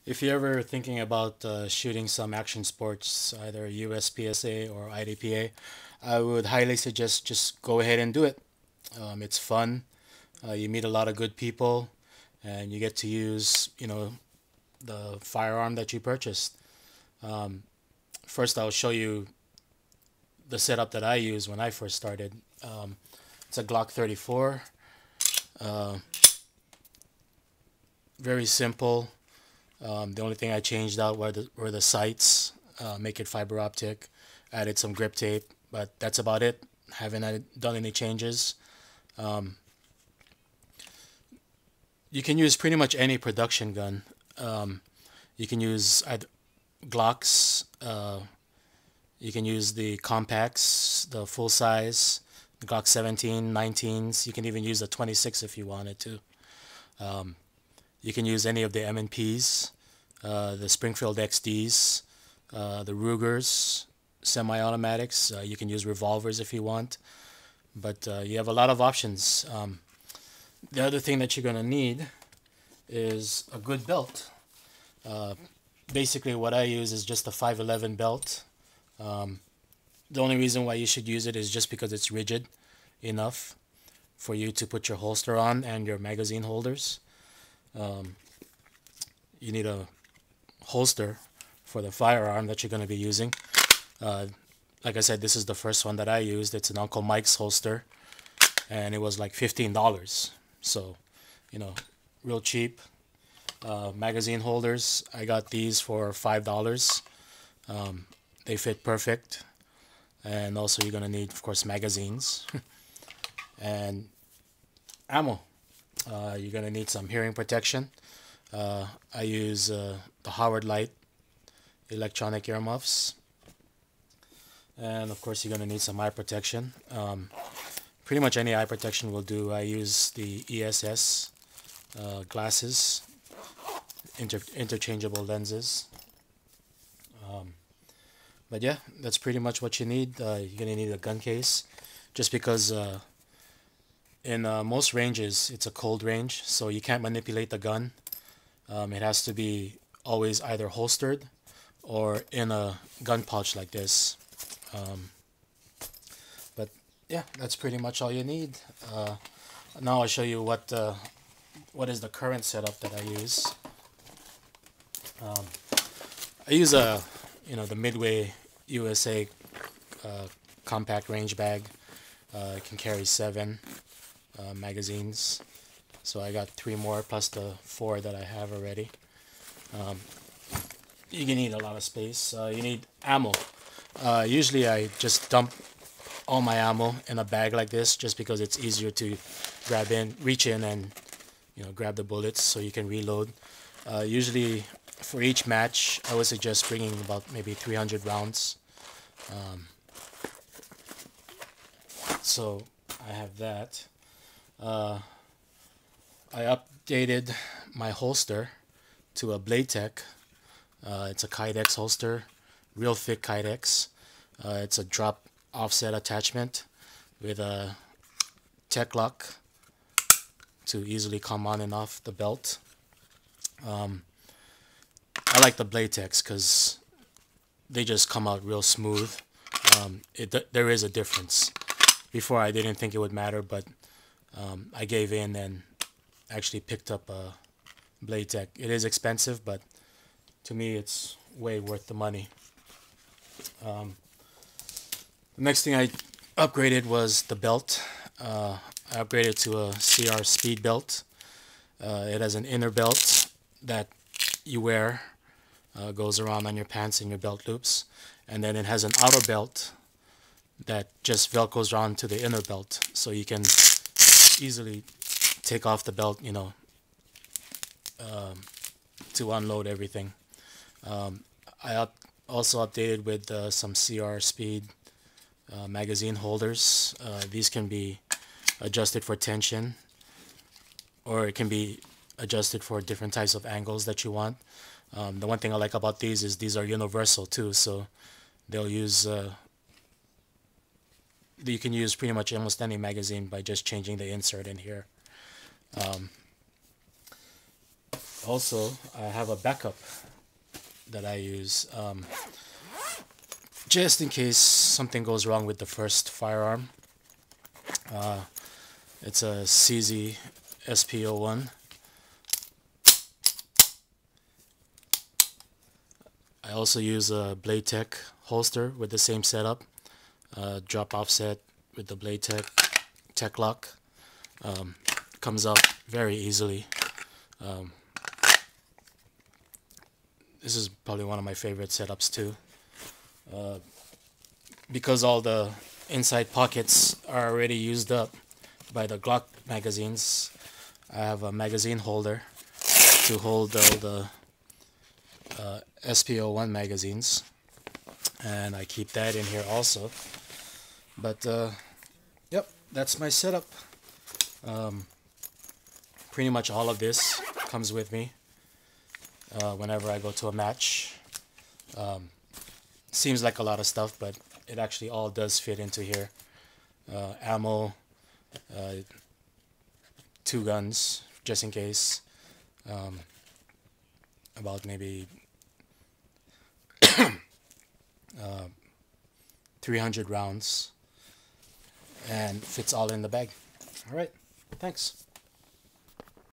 If you're ever thinking about shooting some action sports, either USPSA or IDPA, I would highly suggest just go ahead and do it. It's fun. You meet a lot of good people, and you get to use, the firearm that you purchased. Um, First, I'll show you the setup that I used when I first started. It's a Glock 34. Uh, Very simple. The only thing I changed out were the sights, make it fiber optic, added some grip tape, but that's about it. Haven't done any changes. Um, you can use pretty much any production gun. You can use Glocks. You can use the compacts, the full size, the Glock 17, 19s. You can even use the 26 if you wanted to. Um, you can use any of the M&Ps, the Springfield XDs, the Rugers, semi-automatics. You can use revolvers if you want, but you have a lot of options. The other thing that you're going to need is a good belt. Uh, Basically, what I use is just a 511 belt. Um, the only reason why you should use it is just because it's rigid enough for you to put your holster on and your magazine holders. Um, you need a holster for the firearm that you're going to be using. Uh, like I said, this is the first one that I used. It's an Uncle Mike's holster, and it was like $15. So, you know, real cheap. Magazine holders, I got these for $5. They fit perfect. And also, you're going to need, of course, magazines and ammo. You're going to need some hearing protection. I use the Howard Leight electronic earmuffs. And of course, you're going to need some eye protection. Pretty much any eye protection will do. I use the ESS glasses, interchangeable lenses. But yeah, that's pretty much what you need. You're going to need a gun case just because in most ranges it's a cold range, so you can't manipulate the gun. It has to be always either holstered or in a gun pouch like this. Um, but yeah, that's pretty much all you need. Now I'll show you what is the current setup that I use. I use the Midway USA compact range bag. It can carry 7 magazines. So I got 3 more plus the 4 that I have already. You need a lot of space. You need ammo. Usually I just dump all my ammo in a bag like this just because it's easier to reach in and grab the bullets so you can reload. Usually for each match I would suggest bringing about maybe 300 rounds. So I have that. I updated my holster to a Blade Tech. It's a Kydex holster, real thick Kydex. It's a drop offset attachment with a tech lock to easily come on and off the belt. I like the Blade Techs because they just come out real smooth. There is a difference. Before I didn't think it would matter, but I gave in and actually picked up a Blade Tech. It is expensive, but to me it's way worth the money. The next thing I upgraded was the belt. I upgraded to a CR Speed belt. It has an inner belt that you wear, goes around on your pants and your belt loops, and then it has an outer belt that just velcros around to the inner belt, so you can easily take off the belt, to unload everything. I also updated with some CR Speed magazine holders. These can be adjusted for tension, or it can be adjusted for different types of angles that you want. The one thing I like about these is these are universal too, so they'll use you can use pretty much almost any magazine by just changing the insert in here. Also, I have a backup that I use just in case something goes wrong with the first firearm. It's a CZ SP01. I also use a Blade Tech holster with the same setup. Drop offset with the Blade Tech lock. Comes up very easily. This is probably one of my favorite setups too. Because all the inside pockets are already used up by the Glock magazines, I have a magazine holder to hold all the SP01 magazines, and I keep that in here also. But yep, that's my setup. Pretty much all of this comes with me whenever I go to a match. Seems like a lot of stuff, but it actually all does fit into here. Ammo, 2 guns just in case, about maybe 300 rounds, and fits all in the bag. All right, thanks.